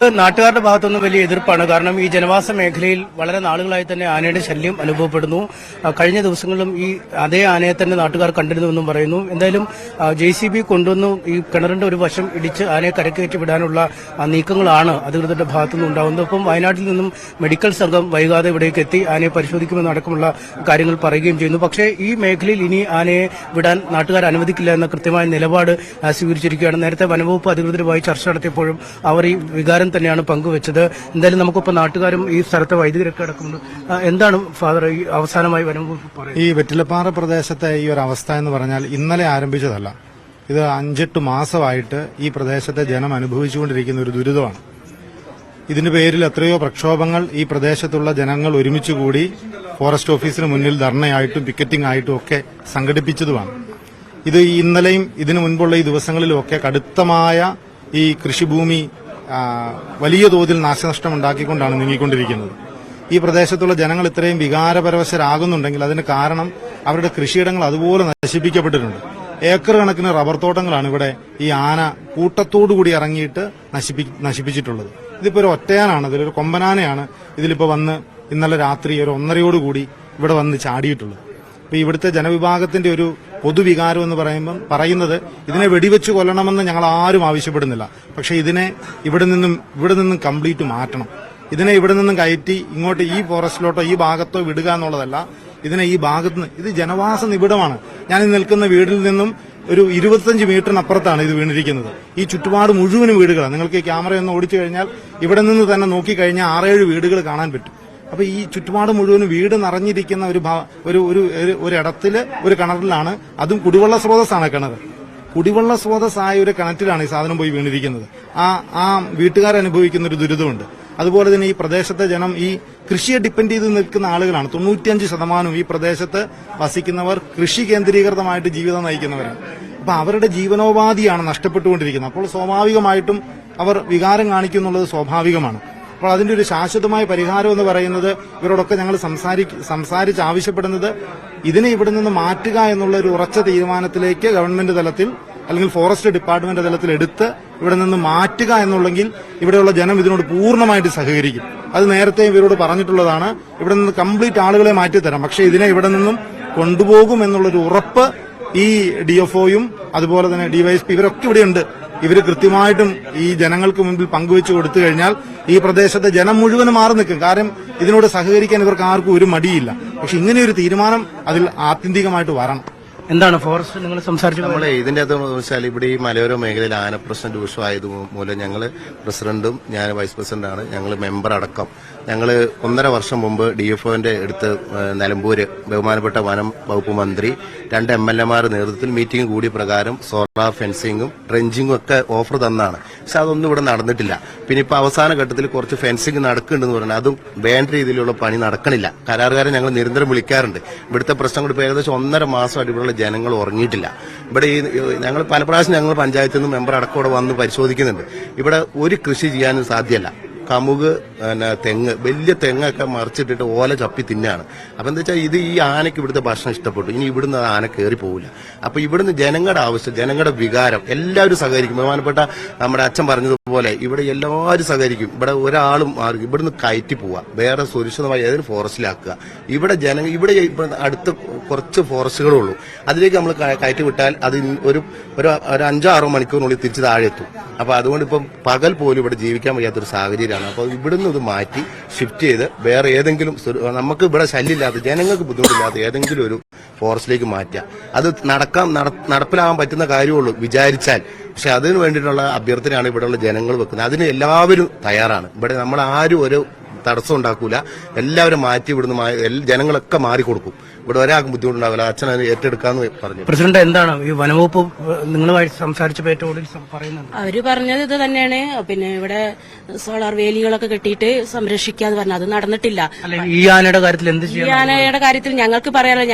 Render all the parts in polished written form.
നാട്ടുകാരുടെ ഭാഗത്തുനിന്ന് വലിയ എതിർപ്പാണ്. കാരണം ഈ ജനവാസ മേഖലയിൽ വളരെ നാളുകളായി തന്നെ ആനയുടെ ശല്യം അനുഭവപ്പെടുന്നു. കഴിഞ്ഞ ദിവസങ്ങളിലും ഈ അതേ ആനയെ തന്നെ നാട്ടുകാർ കണ്ടിരുന്നുവെന്നും പറയുന്നു. എന്തായാലും JCB കൊണ്ടുവന്നു ഈ കിണറിന്റെ ഒരു വശം ഇടിച്ച് ആനയെ കരക്കയറ്റി വിടാനുള്ള നീക്കങ്ങളാണ് അധികൃതരുടെ ഭാഗത്തുനിന്ന് ഉണ്ടാകുന്നത്. ഒപ്പം വയനാട്ടിൽ നിന്നും മെഡിക്കൽ സംഘം വൈകാതെ ഇവിടേക്ക് എത്തി ആനയെ പരിശോധിക്കുമെന്നടക്കമുള്ള കാര്യങ്ങൾ പറയുകയും ചെയ്യുന്നു. പക്ഷേ ഈ മേഖലയിൽ ഇനി ആനയെ വിടാൻ നാട്ടുകാർ അനുവദിക്കില്ല എന്ന കൃത്യമായ നിലപാട് സ്വീകരിച്ചിരിക്കുകയാണ്. നേരത്തെ വനംവകുപ്പ് അധികൃതരുമായി ചർച്ച നടത്തിയപ്പോഴും അവർ ഈ വികാരം തന്നെയാണ് പങ്കുവച്ചത്. എന്തായാലും നമുക്കിപ്പോൾ നാട്ടുകാരും ഈ സ്ഥലത്തെ വൈദികരൊക്കെ അടക്കമുണ്ട്. എന്താണ് ഫാദർ ഈ അവസാനമായി വനംവകുപ്പ് പറയുന്നത്? ഈ വെറ്റിലപ്പാറ പ്രദേശത്തെ ഈ ഒരു അവസ്ഥ എന്ന് പറഞ്ഞാൽ ഇന്നലെ ആരംഭിച്ചതല്ല. ഇത് 5-8 മാസമായിട്ട് ഈ പ്രദേശത്തെ ജനം അനുഭവിച്ചുകൊണ്ടിരിക്കുന്ന ഒരു ദുരിതമാണ്. ഇതിന്റെ പേരിൽ എത്രയോ പ്രക്ഷോഭങ്ങൾ ഈ പ്രദേശത്തുള്ള ജനങ്ങൾ ഒരുമിച്ചുകൂടി ഫോറസ്റ്റ് ഓഫീസിന് മുന്നിൽ ധർണയായിട്ടും പിക്കറ്റിംഗ് ആയിട്ടും ഒക്കെ സംഘടിപ്പിച്ചതുമാണ്. ഇത് ഇന്നലെയും ഇതിനു മുൻപുള്ള ഈ ദിവസങ്ങളിലും ഒക്കെ കടുത്തമായ ഈ കൃഷിഭൂമി വലിയ തോതിൽ നാശനഷ്ടം ഉണ്ടാക്കിക്കൊണ്ടാണ് നീങ്ങിക്കൊണ്ടിരിക്കുന്നത്. ഈ പ്രദേശത്തുള്ള ജനങ്ങൾ ഇത്രയും വികാരപരവശരാകുന്നുണ്ടെങ്കിൽ അതിന് കാരണം അവരുടെ കൃഷിയിടങ്ങൾ അതുപോലെ നശിപ്പിക്കപ്പെട്ടിട്ടുണ്ട്. ഏക്കർ കണക്കിന് റബ്ബർ തോട്ടങ്ങളാണ് ഇവിടെ ഈ ആന കൂട്ടത്തോടുകൂടി ഇറങ്ങിയിട്ട് നശിപ്പിച്ചിട്ടുള്ളത്. ഇതിപ്പോ ഒരു ഒറ്റയാനാണ്, ഇതിലൊരു കൊമ്പനാനയാണ് ഇതിലിപ്പോ വന്ന് ഇന്നലെ രാത്രി ഒരു 1:30 ഇവിടെ വന്ന് ചാടിയിട്ടുള്ളത്. അപ്പൊ ഇവിടുത്തെ ജനവിഭാഗത്തിന്റെ ഒരു പൊതുവികാരം എന്ന് പറയുന്നത് ഇതിനെ വെടിവെച്ച് കൊല്ലണമെന്ന് ഞങ്ങൾ ആരും ആവശ്യപ്പെടുന്നില്ല. പക്ഷെ ഇതിനെ ഇവിടെ നിന്നും കംപ്ലീറ്റ് മാറ്റണം. ഇതിനെ ഇവിടെ നിന്നും കയറ്റി ഇങ്ങോട്ട് ഈ ഫോറസ്റ്റിലോട്ടോ ഈ ഭാഗത്തോ വിടുക എന്നുള്ളതല്ല. ഇതിനെ ഈ ഭാഗത്ത് ഇത് ജനവാസ നിബിഡമാണ്. ഞാൻ നിൽക്കുന്ന വീടിൽ നിന്നും ഒരു 25 മീറ്ററിനപ്പുറത്താണ് ഇത് വീണിരിക്കുന്നത്. ഈ ചുറ്റുപാട് മുഴുവനും വീടുകളാണ്. നിങ്ങൾക്ക് ഈ ക്യാമറയൊന്ന് ഓടിച്ചു കഴിഞ്ഞാൽ ഇവിടെ നിന്ന് തന്നെ നോക്കിക്കഴിഞ്ഞാൽ 6-7 വീടുകൾ കാണാൻ പറ്റും. അപ്പൊ ഈ ചുറ്റുപാട് മുഴുവനും വീട് നിറഞ്ഞിരിക്കുന്ന ഒരു ഇടത്തില് ഒരു കിണറിലാണ്, അതും കുടിവെള്ള സ്രോതസ്സാണ് കിണർ. കുടിവെള്ള സ്രോതസ്സായ ഒരു കിണറ്റിലാണ് ഈ സാധനം പോയി വീണിരിക്കുന്നത്. ആ വീട്ടുകാരനുഭവിക്കുന്ന ഒരു ദുരിതമുണ്ട്. അതുപോലെ തന്നെ ഈ പ്രദേശത്തെ ജനം ഈ കൃഷിയെ ഡിപ്പെൻഡ് ചെയ്ത് നിൽക്കുന്ന ആളുകളാണ്. 95% ഈ പ്രദേശത്ത് വസിക്കുന്നവർ കൃഷി കേന്ദ്രീകൃതമായിട്ട് ജീവിതം നയിക്കുന്നവരാണ്. അപ്പൊ അവരുടെ ജീവനോപാധിയാണ് നഷ്ടപ്പെട്ടുകൊണ്ടിരിക്കുന്നത്. അപ്പോൾ സ്വാഭാവികമായിട്ടും അവർ വികാരം കാണിക്കുന്നുള്ളത് സ്വാഭാവികമാണ്. അപ്പോൾ അതിന്റെ ഒരു ശാശ്വതമായ പരിഹാരം എന്ന് പറയുന്നത് ഇവരോടൊക്കെ ഞങ്ങൾ സംസാരിച്ച് ആവശ്യപ്പെടുന്നത് ഇതിനെ ഇവിടെ നിന്ന് മാറ്റുക എന്നുള്ള ഒരു ഉറച്ച തീരുമാനത്തിലേക്ക് ഗവൺമെന്റ് തലത്തിൽ അല്ലെങ്കിൽ ഫോറസ്റ്റ് ഡിപ്പാർട്ട്മെന്റ് തലത്തിൽ എടുത്ത് ഇവിടെ നിന്ന് മാറ്റുക എന്നുള്ളെങ്കിൽ ഇവിടെയുള്ള ജനം ഇതിനോട് പൂർണ്ണമായിട്ട് സഹകരിക്കും. അത് നേരത്തെ ഇവരോട് പറഞ്ഞിട്ടുള്ളതാണ്. ഇവിടെ നിന്ന് കംപ്ലീറ്റ് ആളുകളെ മാറ്റിത്തരാം, പക്ഷേ ഇതിനെ ഇവിടെ നിന്നും കൊണ്ടുപോകും എന്നുള്ളൊരു ഉറപ്പ് ഈ DFOയും അതുപോലെ തന്നെ DYSP ഇവരൊക്കെ ഇവിടെയുണ്ട്. ഇവര് കൃത്യമായിട്ടും ഈ ജനങ്ങൾക്ക് മുമ്പിൽ പങ്കുവെച്ചു കൊടുത്തു കഴിഞ്ഞാൽ ഈ പ്രദേശത്തെ ജനം മുഴുവനും മാറി നിൽക്കും. കാരണം ഇതിനോട് സഹകരിക്കാൻ ഇവർക്ക് ആർക്കും ഒരു മടിയില്ല. പക്ഷെ ഇങ്ങനെയൊരു തീരുമാനം അതിൽ ആത്യന്തികമായിട്ട് വരണം. എന്താണ് ഫോറസ്റ്റ് നിങ്ങൾ സംസാരിച്ചു? നമ്മളെ ഇതിന്റെ അകത്ത് വെച്ചാൽ ഇവിടെ ഈ മലയോര മേഖലയിൽ ആനപ്രശ്നം രൂക്ഷമായത് മൂലം ഞങ്ങൾ പ്രസിഡന്റും ഞാൻ വൈസ് പ്രസിഡന്റാണ്, ഞങ്ങൾ മെമ്പർ അടക്കം ഞങ്ങൾ 1.5 വർഷം മുമ്പ് DFOന്റെ അടുത്ത് നിലമ്പൂര് ബഹുമാനപ്പെട്ട വനം വകുപ്പ് മന്ത്രി 2 MLA നേതൃത്വത്തിൽ മീറ്റിംഗ് കൂടിയ പ്രകാരം സോളാർ ഫെൻസിങ്ങും ട്രെഞ്ചിങ്ങും ഒക്കെ ഓഫർ തന്നാണ്. പക്ഷെ അതൊന്നും ഇവിടെ നടന്നിട്ടില്ല. പിന്നെ ഇപ്പൊ അവസാന ഘട്ടത്തിൽ കുറച്ച് ഫെൻസിങ് നടക്കുന്നുണ്ടെന്ന് പറഞ്ഞാൽ അതും വേണ്ട രീതിയിലുള്ള പണി നടക്കണില്ല. കരാറുകാരെ ഞങ്ങൾ നിരന്തരം വിളിക്കാറുണ്ട്. ഇവിടുത്തെ പ്രശ്നങ്ങൾ ഇപ്പോൾ ഏകദേശം 1.5 മാസമായിട്ട് ഇവിടെയുള്ള ജനങ്ങൾ ഉറങ്ങിയിട്ടില്ല. ഇവിടെ ഈ ഞങ്ങൾ പല പ്രാവശ്യം ഞങ്ങൾ പഞ്ചായത്തിൽ നിന്ന് മെമ്പർ അടക്കം ഇവിടെ വന്ന് പരിശോധിക്കുന്നുണ്ട്. ഇവിടെ ഒരു കൃഷി ചെയ്യാനും സാധ്യമല്ല. കമുക്, തെങ്ങ്, വലിയ തെങ്ങൊക്കെ മറിച്ചിട്ടിട്ട് ഓല ചപ്പി തിന്നാണ്. അപ്പൊ എന്താ വെച്ചാൽ ഇത് ഈ ആനയ്ക്ക് ഇവിടുത്തെ ഭക്ഷണം ഇഷ്ടപ്പെട്ടു. ഇനി ഇവിടുന്ന് ആന കയറി പോവില്ല. അപ്പൊ ഇവിടുന്ന് ജനങ്ങളുടെ ആവശ്യം, ജനങ്ങളുടെ വികാരം എല്ലാവരും സഹകരിക്കും. ബഹുമാനപ്പെട്ട നമ്മുടെ അച്ഛൻ പറഞ്ഞതുപോലെ ഇവിടെ എല്ലാവരും സഹകരിക്കും. ഇവിടെ ഒരാളും മാറി ഇവിടുന്ന് കയറ്റി പോവുക, വേറെ സുരക്ഷിതമായി ഏതൊരു ഫോറസ്റ്റിലാക്കുക. ഇവിടെ ഇവിടെ അടുത്ത് കുറച്ച് ഫോറസ്റ്റുകളേ ഉള്ളൂ. അതിലേക്ക് നമ്മൾ കയറ്റി വിട്ടാൽ അത് ഒരു 5-6 മണിക്കൂറിനുള്ളിൽ തിരിച്ച് താഴെ എത്തും. അപ്പൊ അതുകൊണ്ട് ഇപ്പം പകൽ പോലും ഇവിടെ ജീവിക്കാൻ വയ്യാത്തൊരു സാഹചര്യമാണ്. അപ്പോൾ ഇവിടുന്ന് ഇത് മാറ്റി ഷിഫ്റ്റ് ചെയ്ത് വേറെ ഏതെങ്കിലും നമുക്ക് ഇവിടെ ശല്യമില്ലാത്ത ജനങ്ങൾക്ക് ബുദ്ധിമുട്ടില്ലാത്ത ഏതെങ്കിലും ഒരു ഫോറസ്റ്റിലേക്ക് മാറ്റുക. അത് നടപ്പിലാവാൻ പറ്റുന്ന കാര്യമുള്ളൂ വിചാരിച്ചാൽ. പക്ഷെ അതിന് വേണ്ടിയിട്ടുള്ള അഭ്യർത്ഥനയാണ് ഇവിടെയുള്ള ജനങ്ങൾ വെക്കുന്നത്. അതിന് എല്ലാവരും തയ്യാറാണ്. ഇവിടെ നമ്മൾ ആരും ഒരു തടസ്സം ഉണ്ടാക്കൂല. എല്ലാവരും മാറ്റി ഇവിടുന്ന് ജനങ്ങളൊക്കെ മാറിക്കൊടുക്കും. ഇവിടെ ഒരാൾക്കും ബുദ്ധിമുട്ടുണ്ടാവില്ല. അച്ഛൻ അത് ഏറ്റെടുക്കാന്ന് പറഞ്ഞു. പ്രസിഡന്റ്, എന്താണ് ഈ വനവകുപ്പ് നിങ്ങളുമായി സംസാരിച്ചപ്പോൾ ഏറ്റവും കൂടുതൽ പറയുന്നത്? അവര് പറഞ്ഞത് ഇത് തന്നെയാണ്. പിന്നെ ഇവിടെ സോളാർ വേലികളൊക്കെ കെട്ടിയിട്ട് സംരക്ഷിക്കാന്ന് പറഞ്ഞു. അത് നടന്നിട്ടില്ല. ഈ ആനയുടെ കാര്യത്തിൽ എന്ത് ചെയ്യും? ഈ ആനയുടെ കാര്യത്തിൽ ഞങ്ങൾക്ക് പറയാനുള്ള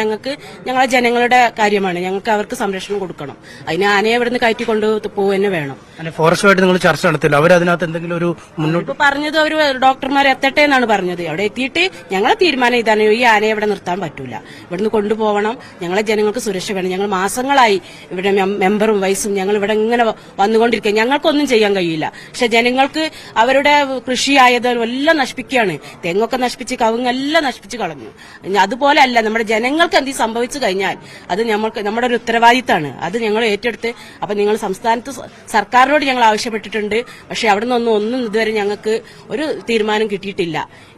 ഞങ്ങളെ ജനങ്ങളുടെ കാര്യമാണ്. ഞങ്ങൾക്ക് അവർക്ക് സംരക്ഷണം കൊടുക്കണം. അതിന് ആനയെ ഇവിടുന്ന് കയറ്റി കൊണ്ട് പോവുക വേണം. ഫോറസ്റ്റുമായിട്ട് നിങ്ങൾ ചർച്ച നടത്തില്ല? അവരതിനകത്ത് എന്തെങ്കിലും ഒരു മുന്നോട്ട് പറഞ്ഞത് അവര് ഡോക്ടർമാരെ എത്തട്ടെ, എത്തട്ടെ എന്നാണ് പറഞ്ഞത്. അവിടെ എത്തിയിട്ട് ഞങ്ങളെ തീരുമാനം ഇതാണ്, ഈ ആനയെ ഇവിടെ നിർത്താൻ പറ്റൂല, ഇവിടുന്ന് കൊണ്ടുപോകണം. ഞങ്ങളെ ജനങ്ങൾക്ക് സുരക്ഷ വേണം. ഞങ്ങൾ മാസങ്ങളായി ഇവിടെ മെമ്പറും വൈസും ഞങ്ങൾ ഇവിടെ ഇങ്ങനെ വന്നുകൊണ്ടിരിക്കുക. ഞങ്ങൾക്കൊന്നും ചെയ്യാൻ കഴിയില്ല. പക്ഷെ ജനങ്ങൾക്ക് അവരുടെ കൃഷിയായത് എല്ലാം നശിപ്പിക്കുകയാണ്. തെങ്ങൊക്കെ നശിപ്പിച്ച് കവുങ്ങെല്ലാം നശിപ്പിച്ച് കളഞ്ഞു. അതുപോലെ അല്ല, നമ്മുടെ ജനങ്ങൾക്ക് എന്ത് സംഭവിച്ചു കഴിഞ്ഞാൽ അത് നമ്മുടെ ഒരു ഉത്തരവാദിത്തമാണ്. അത് ഞങ്ങൾ ഏറ്റെടുത്ത് അപ്പൊ നിങ്ങൾ സംസ്ഥാനത്ത് സർക്കാരിനോട് ഞങ്ങൾ ആവശ്യപ്പെട്ടിട്ടുണ്ട്. പക്ഷെ അവിടെ നിന്നൊന്നും ഇതുവരെ ഞങ്ങൾക്ക് ഒരു തീരുമാനം കിട്ടിയിട്ടില്ല.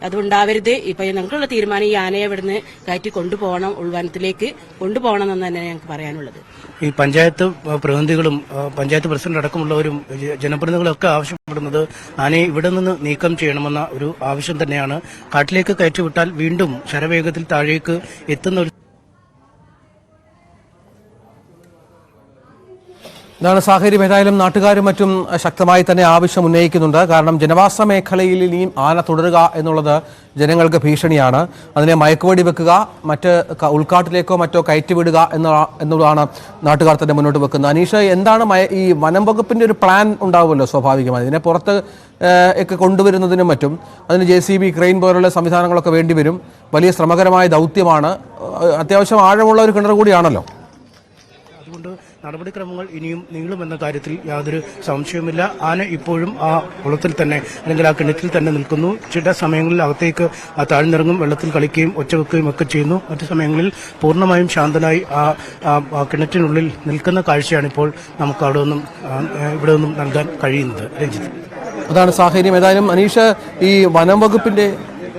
അതുകൊണ്ടാവരുത്. ഇപ്പൊ ഞങ്ങൾക്കുള്ള തീരുമാനം ഈ ആനയെ ഇവിടുന്ന് കയറ്റി കൊണ്ടുപോകണം, ഉൾവനത്തിലേക്ക് കൊണ്ടുപോകണം എന്ന് തന്നെ ഞങ്ങൾക്ക് പറയാനുള്ളത്. ഈ പഞ്ചായത്ത് പ്രതിനിധികളും പഞ്ചായത്ത് പ്രസിഡന്റ് അടക്കമുള്ളവരും ജനപ്രതിനിധികളും ഒക്കെ ആവശ്യപ്പെടുന്നത് ആനയെ ഇവിടെ നിന്ന് നീക്കം ചെയ്യണമെന്ന ഒരു ആവശ്യം തന്നെയാണ്. കാട്ടിലേക്ക് കയറ്റിവിട്ടാൽ വീണ്ടും ശരവേഗത്തിൽ താഴേക്ക് എത്തുന്ന ഒരു ഇതാണ് സാഹചര്യം. ഏതായാലും നാട്ടുകാരും മറ്റും ശക്തമായി തന്നെ ആവശ്യം ഉന്നയിക്കുന്നുണ്ട്. കാരണം ജനവാസ മേഖലയിൽ ഇനിയും ആന തുടരുക എന്നുള്ളത് ജനങ്ങൾക്ക് ഭീഷണിയാണ്. അതിനെ മയക്കുവെടി വെക്കുക, മറ്റ് ഉൾക്കാട്ടിലേക്കോ മറ്റോ കയറ്റിവിടുക എന്നുള്ളതാണ് നാട്ടുകാർ തന്നെ മുന്നോട്ട് വെക്കുന്നത്. അനീഷ്, എന്താണ് ഈ വനം വകുപ്പിന്റെ ഒരു പ്ലാൻ ഉണ്ടാവുമല്ലോ സ്വാഭാവികമായി. ഇതിനെ പുറത്ത് ഒക്കെ കൊണ്ടുവരുന്നതിനും മറ്റും അതിന് JCB, ക്രെയിൻ പോലുള്ള സംവിധാനങ്ങളൊക്കെ വേണ്ടിവരും. വലിയ ശ്രമകരമായ ദൗത്യമാണ്. അത്യാവശ്യം ആഴമുള്ള ഒരു കിണർ കൂടിയാണല്ലോ. അതുകൊണ്ട് നടപടിക്രമങ്ങൾ ഇനിയും നീളുമെന്ന കാര്യത്തിൽ യാതൊരു സംശയവുമില്ല. ആന ഇപ്പോഴും ആ കുളത്തിൽ തന്നെ അല്ലെങ്കിൽ ആ കിണറ്റിൽ തന്നെ നിൽക്കുന്നു. ചില സമയങ്ങളിൽ അകത്തേക്ക് താഴ്ന്നിറങ്ങും, വെള്ളത്തിൽ കളിക്കുകയും ഒച്ചവെക്കുകയും ഒക്കെ ചെയ്യുന്നു. മറ്റു സമയങ്ങളിൽ പൂർണ്ണമായും ശാന്തനായി ആ കിണറ്റിനുള്ളിൽ നിൽക്കുന്ന കാഴ്ചയാണ് ഇപ്പോൾ നമുക്ക് ഇവിടെ നിന്നും നൽകാൻ കഴിയുന്നത്. രഞ്ജിത്ത്, അതാണ് സാഹചര്യം. ഏതായാലും അനീഷ്, ഈ വനം വകുപ്പിന്റെ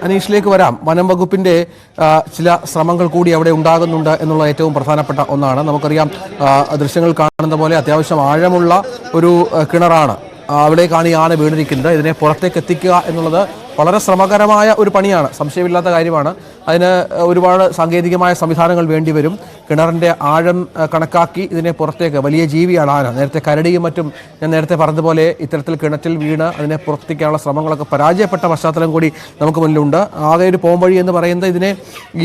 അനീഷിലേക്ക് വരാം. വനം വകുപ്പിന്റെ ചില ശ്രമങ്ങൾ കൂടി അവിടെ ഉണ്ടാകുന്നുണ്ട് എന്നുള്ള ഏറ്റവും പ്രധാനപ്പെട്ട ഒന്നാണ്. നമുക്കറിയാം, ദൃശ്യങ്ങൾ കാണുന്ന പോലെ അത്യാവശ്യം ആഴമുള്ള ഒരു കിണറാണ്. അവിടേക്കാണ് ഈ ആന വീണിരിക്കുന്നത്. ഇതിനെ പുറത്തേക്ക് എത്തിക്കുക എന്നുള്ളത് വളരെ ശ്രമകരമായ ഒരു പണിയാണ്, സംശയമില്ലാത്ത കാര്യമാണ്. അതിന് ഒരുപാട് സാങ്കേതികമായ സംവിധാനങ്ങൾ വേണ്ടിവരും. കിണറിൻ്റെ ആഴം കണക്കാക്കി ഇതിനെ പുറത്തേക്ക്, വലിയ ജീവിയാണ് ആന. നേരത്തെ കരടിയും മറ്റും ഞാൻ നേരത്തെ പറഞ്ഞതുപോലെ ഇത്തരത്തിൽ കിണറ്റിൽ വീണ് അതിനെ പുറത്തേക്കാനുള്ള ശ്രമങ്ങളൊക്കെ പരാജയപ്പെട്ട പശ്ചാത്തലം കൂടി നമുക്ക് മുന്നിലുണ്ട്. ആകെ ഒരു പോംവഴി എന്ന് പറയുന്നത്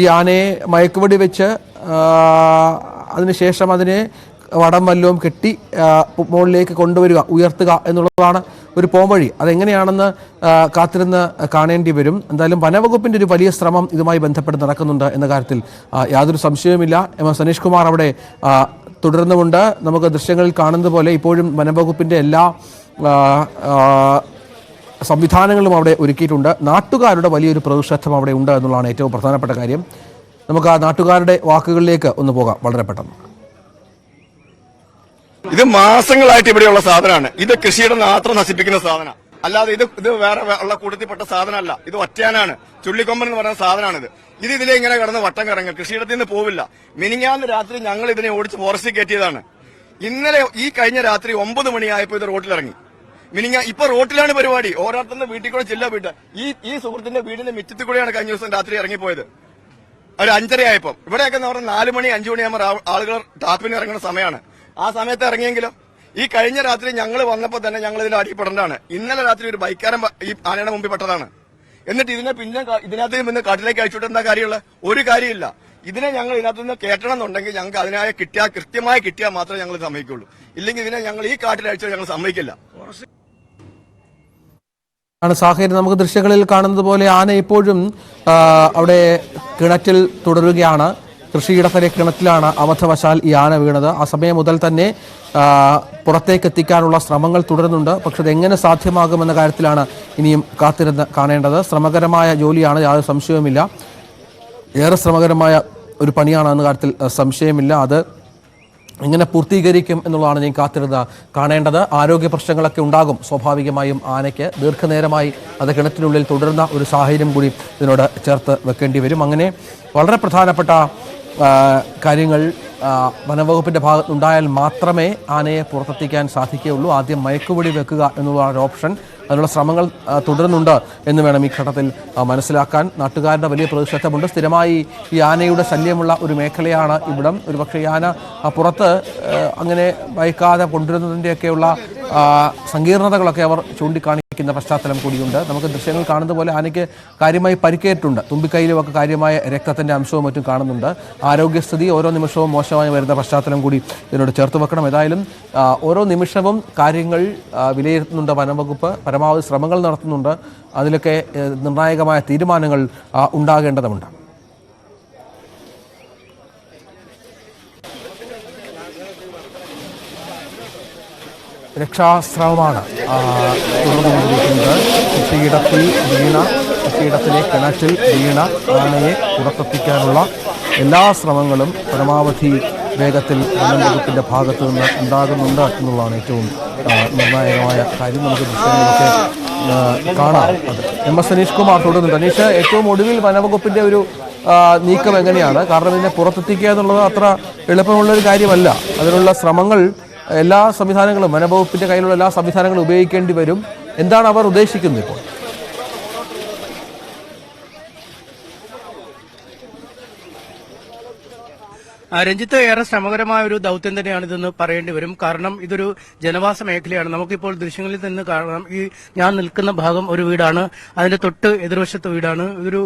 ഈ ആനയെ മയക്കുവെടി വെച്ച് അതിനുശേഷം അതിനെ വടം വല്ലവും കെട്ടി മുകളിലേക്ക് കൊണ്ടുവരിക, ഉയർത്തുക എന്നുള്ളതാണ് ഒരു പോംവഴി. അതെങ്ങനെയാണെന്ന് കാത്തിരുന്ന് കാണേണ്ടി വരും. എന്തായാലും വനവകുപ്പിന്റെ ഒരു വലിയ ശ്രമം ഇതുമായി ബന്ധപ്പെട്ട് നടക്കുന്നുണ്ട് എന്ന കാര്യത്തിൽ യാതൊരു സംശയവുമില്ല. സനീഷ് കുമാർ അവിടെ തുടർന്നുമുണ്ട്. നമുക്ക് ദൃശ്യങ്ങളിൽ കാണുന്നത് പോലെ ഇപ്പോഴും വനവകുപ്പിന്റെ എല്ലാ സംവിധാനങ്ങളും അവിടെ ഒരുക്കിയിട്ടുണ്ട്. നാട്ടുകാരുടെ വലിയൊരു പ്രതിഷേധം അവിടെ ഉണ്ട് എന്നുള്ളതാണ് ഏറ്റവും പ്രധാനപ്പെട്ട കാര്യം. നമുക്ക് ആ നാട്ടുകാരുടെ വാക്കുകളിലേക്ക് ഒന്ന് പോകാം വളരെ പെട്ടെന്ന്. ഇത് മാസങ്ങളായിട്ട് ഇവിടെയുള്ള സാധനമാണ്. ഇത് കൃഷിയുടെ മാത്രം നശിപ്പിക്കുന്ന സാധനം, അല്ലാതെ ഇത് വേറെ ഉള്ള കൂട്ടത്തിൽപ്പെട്ട സാധനമല്ല. ഇത് ഒറ്റയാനാണ്, ചുള്ളിക്കൊമ്പൻ എന്ന് പറയുന്ന സാധനമാണിത്. ഇതിലെ ഇങ്ങനെ കിടന്ന് വട്ടം കറങ്ങുക, കൃഷിയിടത്തിൽ നിന്ന് പോവില്ല. മിനിഞ്ഞാന്ന് രാത്രി ഞങ്ങൾ ഇതിനെ ഓടിച്ച് ഫോറസ്റ്റിൽ കയറ്റിയതാണ്. ഇന്നലെ ഈ കഴിഞ്ഞ രാത്രി 9 മണിയായപ്പോൾ ഇത് റോട്ടിലിറങ്ങി. ഇപ്പൊ റോട്ടിലാണ് പരിപാടി. ഓരോരുത്തരുടെ വീട്ടിൽ കൂടെ ചെല്ലാ വീട്ട്. ഈ സുഹൃത്തിന്റെ വീടിന്റെ മിറ്റത്തിൽ കൂടെയാണ് കഴിഞ്ഞ ദിവസം രാത്രി ഇറങ്ങിപ്പോയത്. ഒരു 5:30 ആയപ്പോൾ. ഇവിടെയൊക്കെ എന്ന് പറഞ്ഞാൽ 4 മണി 5 മണിയാകുമ്പോൾ ആളുകൾ ടാപ്പിന് ഇറങ്ങുന്ന സമയമാണ്. ആ സമയത്ത് ഇറങ്ങിയെങ്കിലും ഈ കഴിഞ്ഞ രാത്രി ഞങ്ങൾ വന്നപ്പോൾ തന്നെ ഞങ്ങൾ ഇതിൽ അടിപ്പെടേണ്ടതാണ്. ഇന്നലെ രാത്രി ഒരു ബൈക്കാരൻ ഈ ആനയുടെ മുമ്പിൽ പെട്ടതാണ്. എന്നിട്ട് ഇതിനകത്ത് പിന്നെ കാട്ടിലേക്ക് അയച്ചുവിട്ട് എന്താ കാര്യമുള്ള ഒരു കാര്യമില്ല. ഇതിനെ ഞങ്ങൾ ഇതിനകത്ത് നിന്ന് കയറ്റണം എന്നുണ്ടെങ്കിൽ ഞങ്ങൾക്ക് അതിനായ കൃത്യമായി കിട്ടിയാൽ മാത്രമേ ഞങ്ങൾ സമ്മതിക്കുള്ളൂ. ഇല്ലെങ്കിൽ ഇതിനെ ഞങ്ങൾ ഈ കാട്ടിൽ അയച്ചാൽ ഞങ്ങൾ സമ്മതിക്കില്ല. ആണ് സാഹചര്യം. നമുക്ക് ദൃശ്യങ്ങളിൽ കാണുന്നത് പോലെ ആന ഇപ്പോഴും അവിടെ കിണറ്റിൽ തുടരുകയാണ്. കൃഷിയിടത്തിലെ കിണറ്റിലാണ് അബദ്ധവശാൽ ഈ ആന വീണത്. ആ സമയം മുതൽ തന്നെ പുറത്തേക്ക് എത്തിക്കാനുള്ള ശ്രമങ്ങൾ തുടരുന്നുണ്ട്. പക്ഷെ അതെങ്ങനെ സാധ്യമാകുമെന്ന കാര്യത്തിലാണ് ഇനിയും കാത്തിരുന്ന് കാണേണ്ടത്. ശ്രമകരമായ ജോലിയാണ്, യാതൊരു സംശയവുമില്ല. ഏറെ ശ്രമകരമായ ഒരു പണിയാണ് എന്ന കാര്യത്തിൽ സംശയമില്ല. അത് എങ്ങനെ പൂർത്തീകരിക്കും എന്നുള്ളതാണ് ഞാൻ കാത്തിരുന്ന് കാണേണ്ടത്. ആരോഗ്യ പ്രശ്നങ്ങളൊക്കെ ഉണ്ടാകും സ്വാഭാവികമായും ആനയ്ക്ക്. ദീർഘനേരമായി അത് കിണറ്റിനുള്ളിൽ തുടരുന്ന ഒരു സാഹചര്യം കൂടി ഇതിനോട് ചേർത്ത് വെക്കേണ്ടി വരും. അങ്ങനെ വളരെ പ്രധാനപ്പെട്ട കാര്യങ്ങൾ വനംവകുപ്പിന്റെ ഭാഗത്തുണ്ടായാൽ മാത്രമേ ആനയെ പുറത്തെത്തിക്കാൻ സാധിക്കുകയുള്ളൂ. ആദ്യം മയക്കുവെടി വെക്കുക എന്നുള്ള ഒരു ഓപ്ഷൻ, അതിനുള്ള ശ്രമങ്ങൾ തുടരുന്നുണ്ട് എന്ന് വേണം ഈ ഘട്ടത്തിൽ മനസ്സിലാക്കാൻ. നാട്ടുകാരുടെ വലിയ പ്രതിഷേധമുണ്ട്. സ്ഥിരമായി ഈ ആനയുടെ ശല്യമുള്ള ഒരു മേഖലയാണ് ഇവിടം. ഒരുപക്ഷെ ഈ ആന പുറത്ത് അങ്ങനെ വയ്ക്കാതെ കൊണ്ടുവരുന്നതിൻ്റെയൊക്കെയുള്ള സങ്കീർണതകളൊക്കെ അവർ ചൂണ്ടിക്കാണിക്കും. ക്കുന്ന പശ്ചാത്തലം കൂടിയുണ്ട്. നമുക്ക് ദൃശ്യങ്ങൾ കാണുന്ന പോലെ ആനയ്ക്ക് കാര്യമായി പരിക്കേറ്റിട്ടുണ്ട്. തുമ്പിക്കൈയിലുമൊക്കെ കാര്യമായ രക്തത്തിന്റെ അംശവും മറ്റും കാണുന്നുണ്ട്. ആരോഗ്യസ്ഥിതി ഓരോ നിമിഷവും മോശമായി വരുന്ന പശ്ചാത്തലം കൂടി ഇതിനോട് ചേർത്ത് വെക്കണം. ഏതായാലും ഓരോ നിമിഷവും കാര്യങ്ങൾ വിലയിരുത്തുന്നുണ്ട് വനംവകുപ്പ്, പരമാവധി ശ്രമങ്ങൾ നടത്തുന്നുണ്ട്. അതിലൊക്കെ നിർണായകമായ തീരുമാനങ്ങൾ ഉണ്ടാകേണ്ടതുണ്ട്. രക്ഷാശ്രമമാണ് തുടർന്നുകൊണ്ടിരിക്കുന്നത്. കൃഷിയിടത്തിലെ കിണറ്റിൽ വീണ ആനയെ പുറത്തെത്തിക്കാനുള്ള എല്ലാ ശ്രമങ്ങളും പരമാവധി വേഗത്തിൽ വനംവകുപ്പിന്റെ ഭാഗത്തു നിന്ന് ഉണ്ടാകുന്നുണ്ട് എന്നുള്ളതാണ് ഏറ്റവും നിർണായകമായ കാര്യം. നമുക്ക് ദൃശ്യങ്ങളൊക്കെ കാണാം. അത് MS സനീഷ് കുമാർ തുടരുന്നുണ്ട്. അനീഷ്, ഏറ്റവും ഒടുവിൽ വനംവകുപ്പിന്റെ ഒരു നീക്കം എങ്ങനെയാണ്? കാരണം ഇതിനെ പുറത്തെത്തിക്കുക എന്നുള്ളത് അത്ര എളുപ്പമുള്ളൊരു കാര്യമല്ല. അതിനുള്ള ശ്രമങ്ങൾ എല്ലാ സംവിധാനങ്ങളും, വനംവകുപ്പിന്റെ കയ്യിലുള്ള എല്ലാ സംവിധാനങ്ങളും ഉപയോഗിക്കേണ്ടി വരും. എന്താണ് അവർ ഉദ്ദേശിക്കുന്നത് ഇപ്പോൾ? രഞ്ജിത്ത്, ഏറെ ശ്രമകരമായ ഒരു ദൌത്യം തന്നെയാണ് ഇതെന്ന് പറയേണ്ടി വരും. കാരണം ഇതൊരു ജനവാസ മേഖലയാണ്. നമുക്കിപ്പോൾ ദൃശ്യങ്ങളിൽ നിന്ന് കാണാം, ഈ ഞാൻ നിൽക്കുന്ന ഭാഗം ഒരു വീടാണ്, അതിന്റെ തൊട്ട് എതിർവശത്തെ വീടാണ്. ഇതൊരു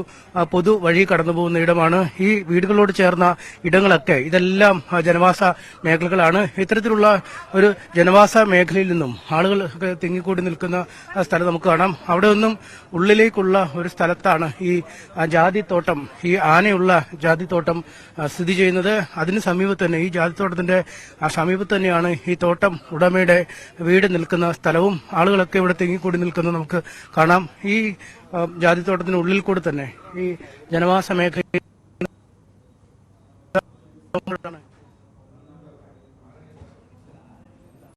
പൊതു വഴി കടന്നു പോകുന്ന ഇടമാണ്. ഈ വീടുകളോട് ചേർന്ന ഇടങ്ങളൊക്കെ ഇതെല്ലാം ജനവാസ മേഖലകളാണ്. ഇത്തരത്തിലുള്ള ഒരു ജനവാസ മേഖലയിൽ നിന്നും ആളുകൾ തിങ്ങിക്കൂടി നിൽക്കുന്ന സ്ഥലം നമുക്ക് കാണാം. അവിടെ നിന്നും ഉള്ളിലേക്കുള്ള ഒരു സ്ഥലത്താണ് ഈ ജാതിത്തോട്ടം, ഈ ആനയുള്ള ജാതിത്തോട്ടം സ്ഥിതി ചെയ്യുന്നത്. അതിന് സമീപത്ത് തന്നെ, ഈ ജാതിത്തോട്ടത്തിന്റെ സമീപത്ത് തന്നെയാണ് ഈ തോട്ടം ഉടമയുടെ വീട് നിൽക്കുന്ന സ്ഥലവും. ആളുകളൊക്കെ ഇവിടെ തിങ്ങിക്കൂടി നിൽക്കുന്നത് നമുക്ക് കാണാം. ഈ ജാതിത്തോട്ടത്തിന് ഉള്ളിൽ കൂടി തന്നെ ഈ ജനവാസ മേഖലയിൽ